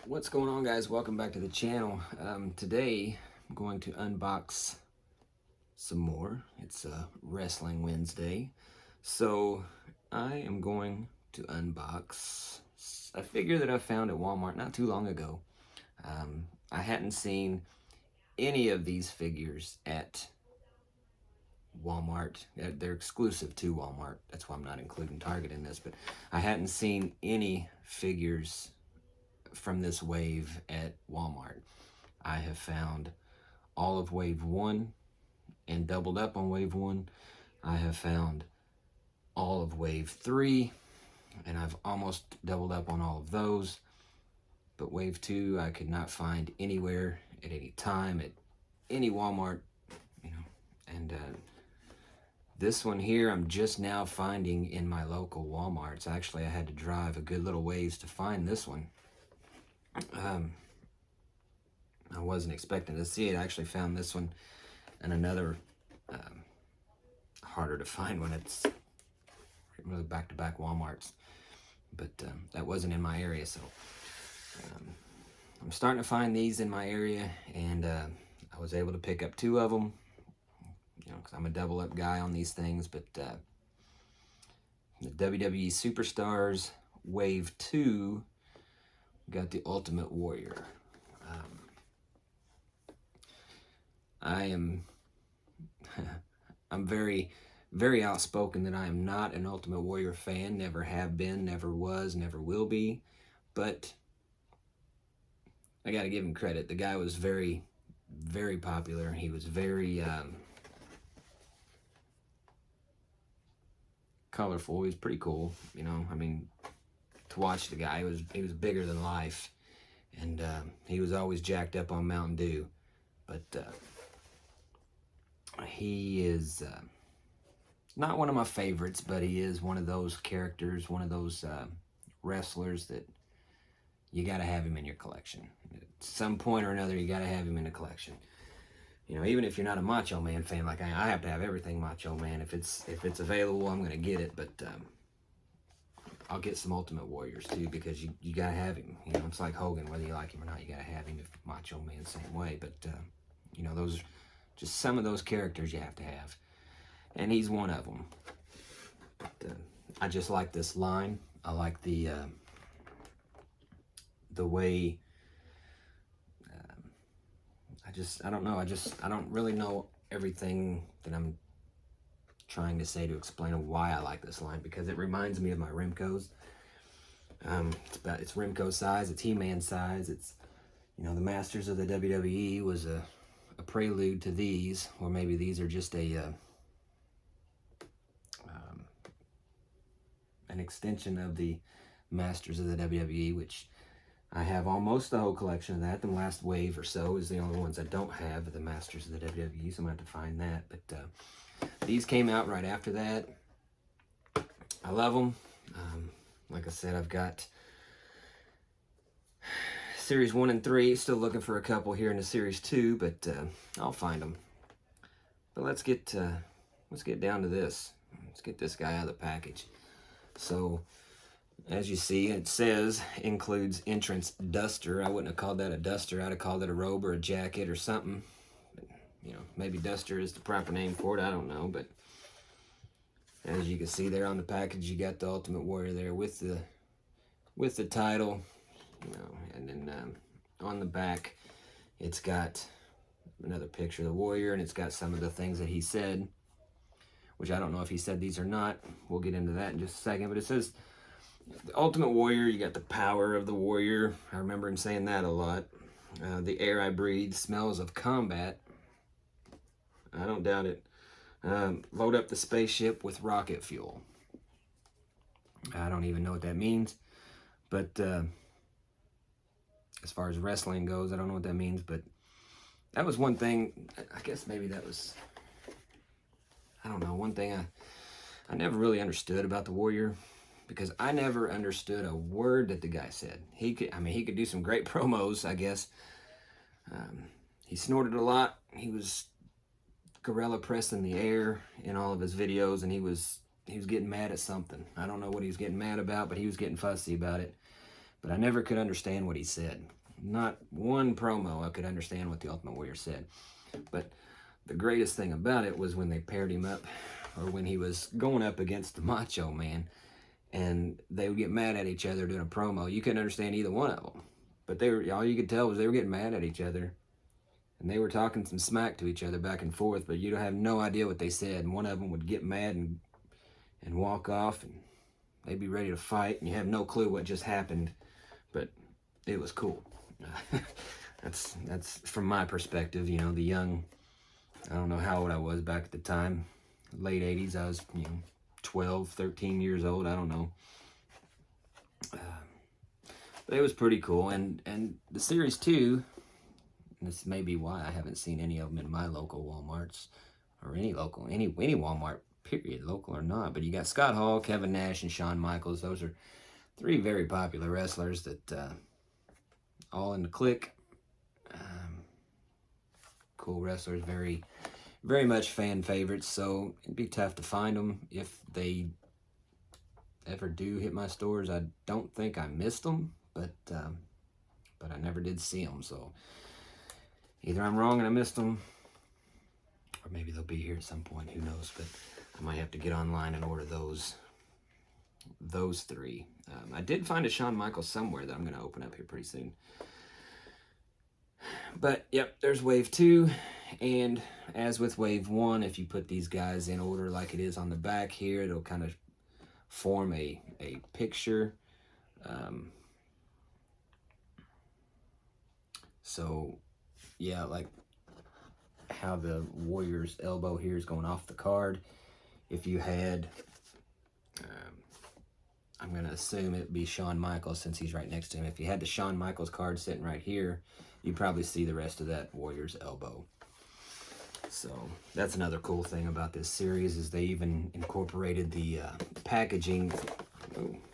What's going on, guys? Welcome back to the channel. Today I'm going to unbox some more. It's a Wrestling Wednesday, so I am going to unbox a figure that I found at Walmart not too long ago. I hadn't seen any of these figures at Walmart. They're exclusive to Walmart. That's why I'm not including Target in this, but I hadn't seen any figures from this wave at Walmart. I have found all of wave 1 and doubled up on wave 1. I have found all of wave 3 and I've almost doubled up on all of those. But wave 2 I could not find anywhere at any time at any Walmart, and this one here I'm just now finding in my local Walmarts. Actually, I had to drive a good little ways to find this one. I wasn't expecting to see it. I actually found this one and another harder to find one. It's really back-to-back Walmarts, but that wasn't in my area, so I'm starting to find these in my area, and I was able to pick up 2 of them, because I'm a double-up guy on these things. But the WWE Superstars Wave 2 got the Ultimate Warrior. I'm very, very outspoken that I am not an Ultimate Warrior fan. Never have been, never was, never will be. But I got to give him credit. The guy was very, very popular. He was very colorful. He was pretty cool. I mean, to watch the guy, he was bigger than life, and he was always jacked up on Mountain Dew. But he is not one of my favorites, but he is one of those characters, one of those wrestlers that you got to have him in your collection. At some point or another, you got to have him in the collection. Even if you're not a Macho Man fan like I have to have everything Macho Man. If it's available, I'm gonna get it. But I'll get some Ultimate Warriors too, because you gotta have him. It's like Hogan, whether you like him or not, you gotta have him. If Macho Man, same way. But those are just some of those characters you have to have, and he's one of them. But I just like this line. I like the way. I don't know. I don't really know everything that I'm trying to say to explain why I like this line, because it reminds me of my Remcos. It's Remco size, it's He-Man size. It's, the Masters of the WWE was a prelude to these, or maybe these are just an extension of the Masters of the WWE, which I have almost the whole collection of that. The last wave or so is the only ones I don't have, the Masters of the WWE, so I'm going to have to find that. But these came out right after that. I love them. Like I said, I've got Series 1 and 3. Still looking for a couple here in the Series 2, but I'll find them. But let's get down to this. Let's get this guy out of the package. So, as you see, it says includes entrance duster. I wouldn't have called that a duster. I'd have called it a robe or a jacket or something. But, maybe duster is the proper name for it. I don't know. But as you can see there on the package, you got the Ultimate Warrior there with the title. And then on the back, it's got another picture of the Warrior, and it's got some of the things that he said, which I don't know if he said these or not. We'll get into that in just a second. But it says the Ultimate Warrior. You got the power of the Warrior. I remember him saying that a lot. The air I breathe smells of combat. I don't doubt it. Load up the spaceship with rocket fuel. I don't even know what that means. But as far as wrestling goes, I don't know what that means. But that was one thing. I guess maybe that was, I don't know, one thing I never really understood about the Warrior, because I never understood a word that the guy said. He could do some great promos, I guess. He snorted a lot. He was gorilla pressing the air in all of his videos, and he was getting mad at something. I don't know what he was getting mad about, but he was getting fussy about it. But I never could understand what he said. not one promo I could understand what the Ultimate Warrior said. But the greatest thing about it was when they paired him up, or when he was going up against the Macho Man, and they would get mad at each other doing a promo. You couldn't understand either one of them, but all you could tell was they were getting mad at each other, and they were talking some smack to each other back and forth, but you'd have no idea what they said. And one of them would get mad and walk off, and they'd be ready to fight, and you have no clue what just happened, but it was cool. That's from my perspective, you know, the young, I don't know how old I was back at the time, late 80s, I was, 12, 13 years old, I don't know. But it was pretty cool, and the Series 2, and this may be why I haven't seen any of them in my local Walmarts, or any Walmart, period, local or not, but you got Scott Hall, Kevin Nash, and Shawn Michaels. Those are 3 very popular wrestlers that, all in the clique. Cool wrestlers, very, very much fan favorites, so it'd be tough to find them if they ever do hit my stores. I don't think I missed them, but I never did see them, so either I'm wrong and I missed them, or maybe they'll be here at some point, who knows, but I might have to get online and order those 3. I did find a Shawn Michaels somewhere that I'm going to open up here pretty soon. But, yep, there's Wave 2, and as with Wave 1, if you put these guys in order like it is on the back here, it'll kind of form a picture. So, yeah, like how the Warrior's elbow here is going off the card. If you had, I'm going to assume it'd be Shawn Michaels since he's right next to him. If you had the Shawn Michaels card sitting right here, you'd probably see the rest of that Warrior's elbow. So that's another cool thing about this series, is they even incorporated the packaging,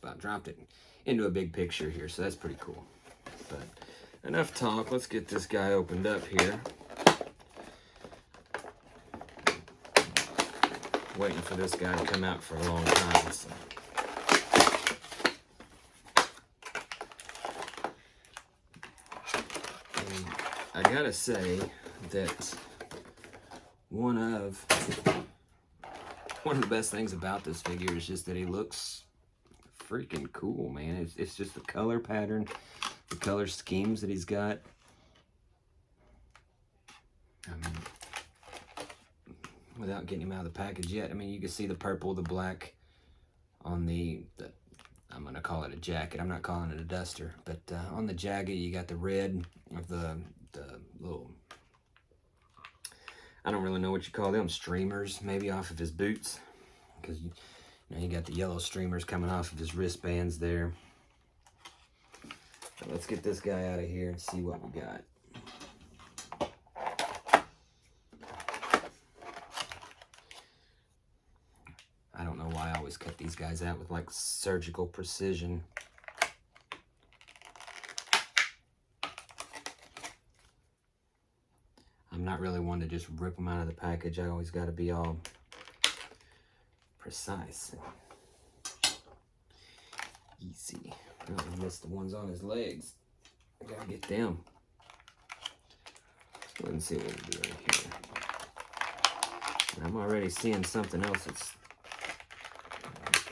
about dropped it, into a big picture here, so that's pretty cool. But enough talk, let's get this guy opened up here. Waiting for this guy to come out for a long time, so. I gotta say that one of the best things about this figure is just that he looks freaking cool, man. It's just the color pattern, the color schemes that he's got. I mean, without getting him out of the package yet, I mean, you can see the purple, the black on the I'm gonna call it a jacket. I'm not calling it a duster, but on the jacket you got the red of the little, I don't really know what you call them, streamers maybe off of his boots, because you got the yellow streamers coming off of his wristbands there. But let's get this guy out of here and see what we got. I don't know why I always cut these guys out with like surgical precision. I'm not really one to just rip them out of the package. I always got to be all precise. Easy. I missed the ones on his legs. I gotta get them. Let's go ahead and see what we do right here. And I'm already seeing something else that's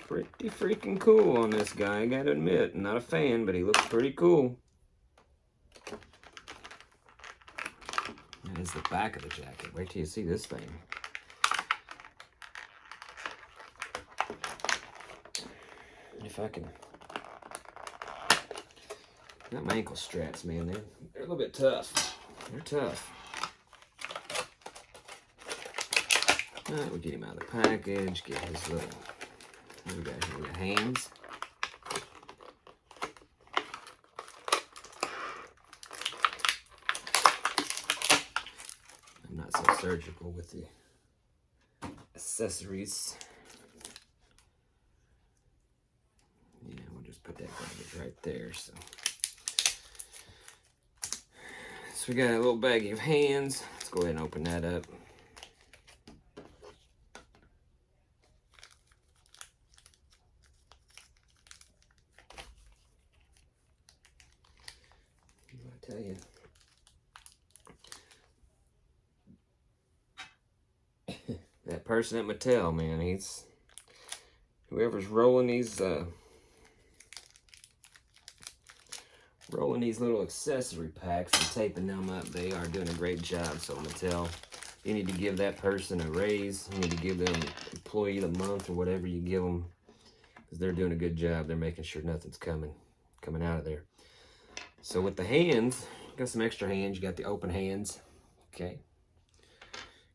pretty freaking cool on this guy, I gotta admit. I'm not a fan, but he looks pretty cool. That is the back of the jacket. Wait till you see this thing. If I can... Got my ankle straps, man. They're a little bit tough. They're tough. Alright, we'll get him out of the package, get his little... What do we got here? We got hands. I'm not so surgical with the accessories. Yeah, we'll just put that baggage right there. So we got a little baggie of hands. Let's go ahead and open that up. tell you. That person at Mattel, man, whoever's rolling these little accessory packs and taping them up, they are doing a great job. So Mattel, you need to give that person a raise. You need to give them employee of the month or whatever you give them, because they're doing a good job. They're making sure nothing's coming out of there. So with the hands, you got some extra hands. You got the open hands. Okay.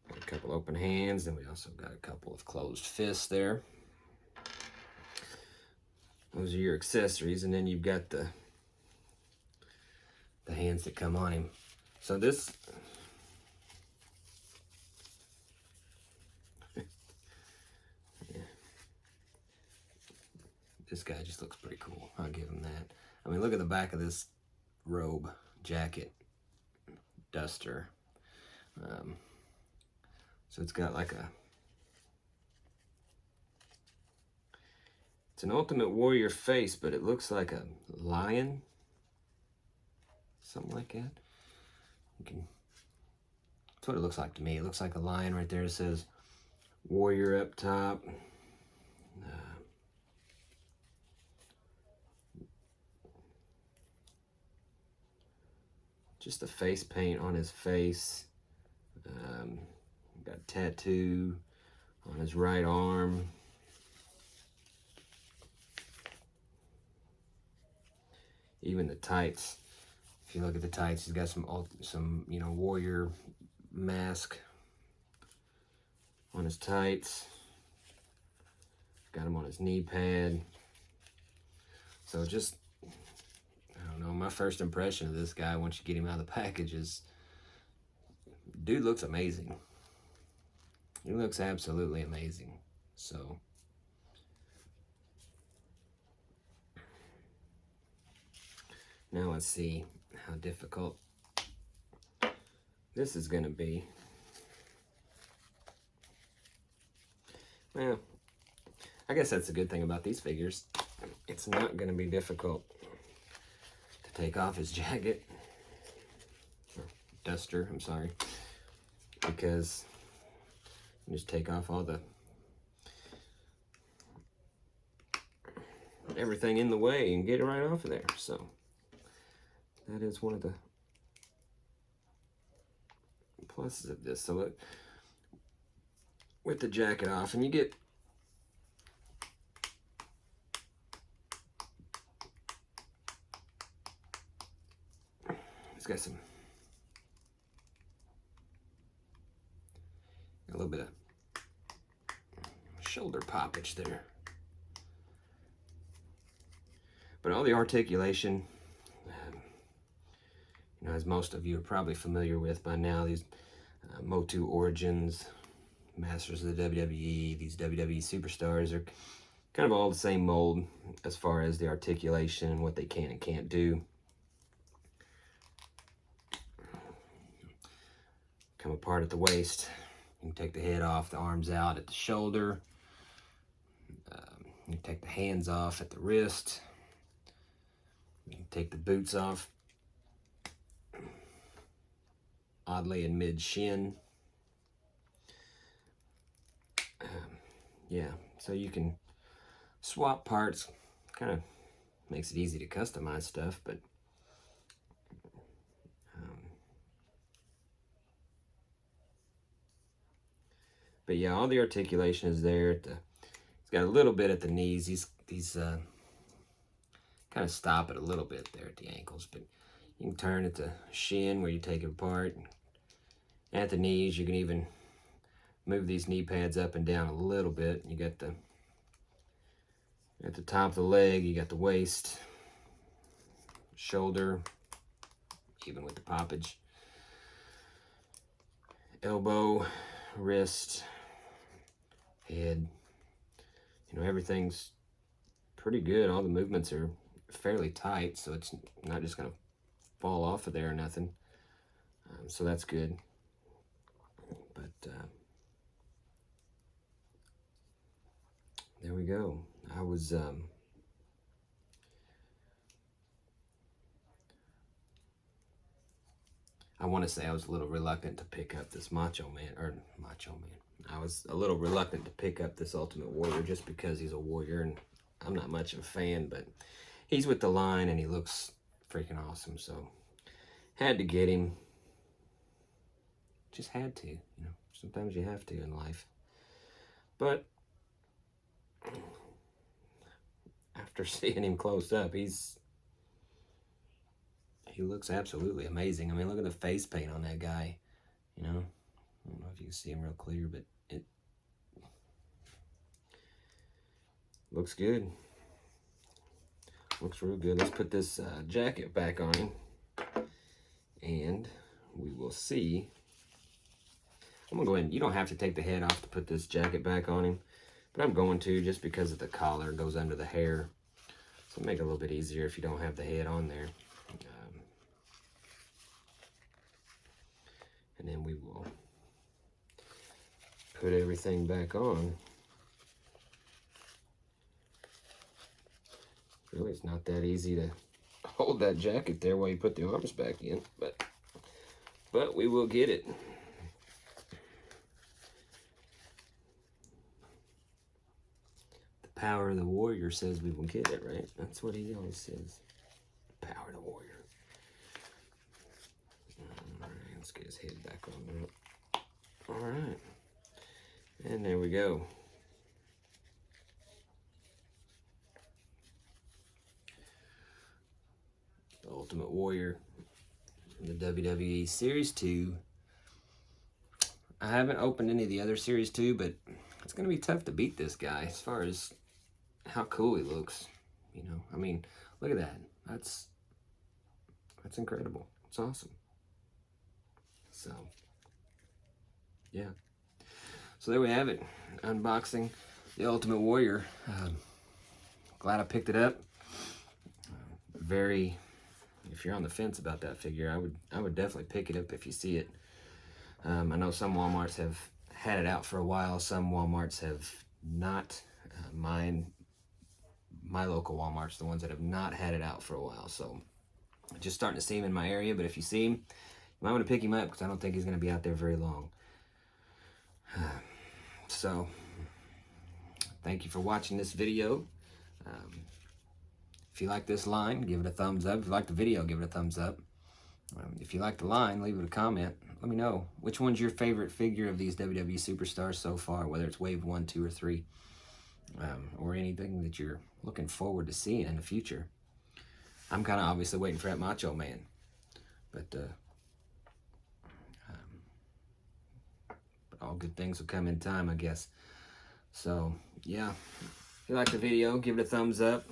Got a couple open hands, and we also got a couple of closed fists there. Those are your accessories, and then you've got the hands that come on him. So this this guy just looks pretty cool. I'll give him that. I mean, look at the back of this robe, jacket, duster. So it's got like it's an Ultimate Warrior face, but it looks like a lion. Something like that. That's what it looks like to me. It looks like a lion right there. It says Warrior up top. Just the face paint on his face. Got a tattoo on his right arm. Even the tights. If you look at the tights, he's got some warrior mask on his tights. Got him on his knee pad. So just, I don't know, my first impression of this guy once you get him out of the package is, dude looks amazing. He looks absolutely amazing. So now let's see how difficult this is going to be. Well, I guess that's the good thing about these figures. It's not going to be difficult to take off his jacket, or duster, I'm sorry, because you just take off all everything in the way and get it right off of there. So that is one of the pluses of this. So look, with the jacket off, and you get it's got a little bit of shoulder poppage there, but all the articulation, as most of you are probably familiar with by now, these Motu Origins, Masters of the WWE, these WWE superstars are kind of all the same mold as far as the articulation and what they can and can't do. Come apart at the waist. You can take the head off, the arms out at the shoulder. You can take the hands off at the wrist. You can take the boots off, oddly in mid-shin. Yeah, so you can swap parts. Kind of makes it easy to customize stuff, but yeah, all the articulation is there. It's got a little bit at the knees. These kind of stop it a little bit there at the ankles, but you can turn at the shin where you take it apart. At the knees, you can even move these knee pads up and down a little bit. You got at the top of the leg, you got the waist, shoulder, even with the poppage, elbow, wrist, head. Everything's pretty good. All the movements are fairly tight, so it's not just going to fall off of there or nothing. So that's good. But there we go. I was I want to say I was a little reluctant to pick up this Macho Man. I was a little reluctant to pick up this Ultimate Warrior just because he's a warrior, and I'm not much of a fan, but he's with the line, and he looks freaking awesome, so had to get him. Just had to, you know. Sometimes you have to in life. But after seeing him close up, he looks absolutely amazing. I mean, look at the face paint on that guy, you know. I don't know if you can see him real clear, but it looks good. Looks real good. Let's put this jacket back on him, and we will see. I'm going to go ahead and, you don't have to take the head off to put this jacket back on him, but I'm going to just because of the collar goes under the hair. So make it a little bit easier if you don't have the head on there. And then we will put everything back on. Really, it's not that easy to hold that jacket there while you put the arms back in, but we will get it. The power of the warrior says we will get it, right? That's what he always says. The power of the warrior. All right, let's get his head back on that. All right, and there we go. The Ultimate Warrior in the WWE Series 2. I haven't opened any of the other Series 2, but it's going to be tough to beat this guy as far as how cool he looks. You know, I mean, look at that. That's incredible. It's awesome. So, yeah. So there we have it. Unboxing the Ultimate Warrior. Glad I picked it up. If you're on the fence about that figure, I would definitely pick it up if you see it. I know some Walmarts have had it out for a while. Some Walmarts have not. My local Walmarts, the ones that have not had it out for a while. So just starting to see him in my area. But if you see him, you might want to pick him up because I don't think he's going to be out there very long. So thank you for watching this video. If you like this line, give it a thumbs up. If you like the video, give it a thumbs up. If you like the line, leave it a comment. Let me know which one's your favorite figure of these WWE superstars so far, whether it's Wave 1, 2, or 3, or anything that you're looking forward to seeing in the future. I'm kind of obviously waiting for that Macho Man, but all good things will come in time, I guess. So, yeah, if you like the video, give it a thumbs up.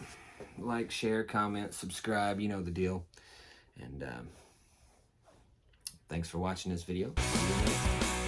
Like, share, comment, subscribe, you know the deal. And thanks for watching this video. See you later.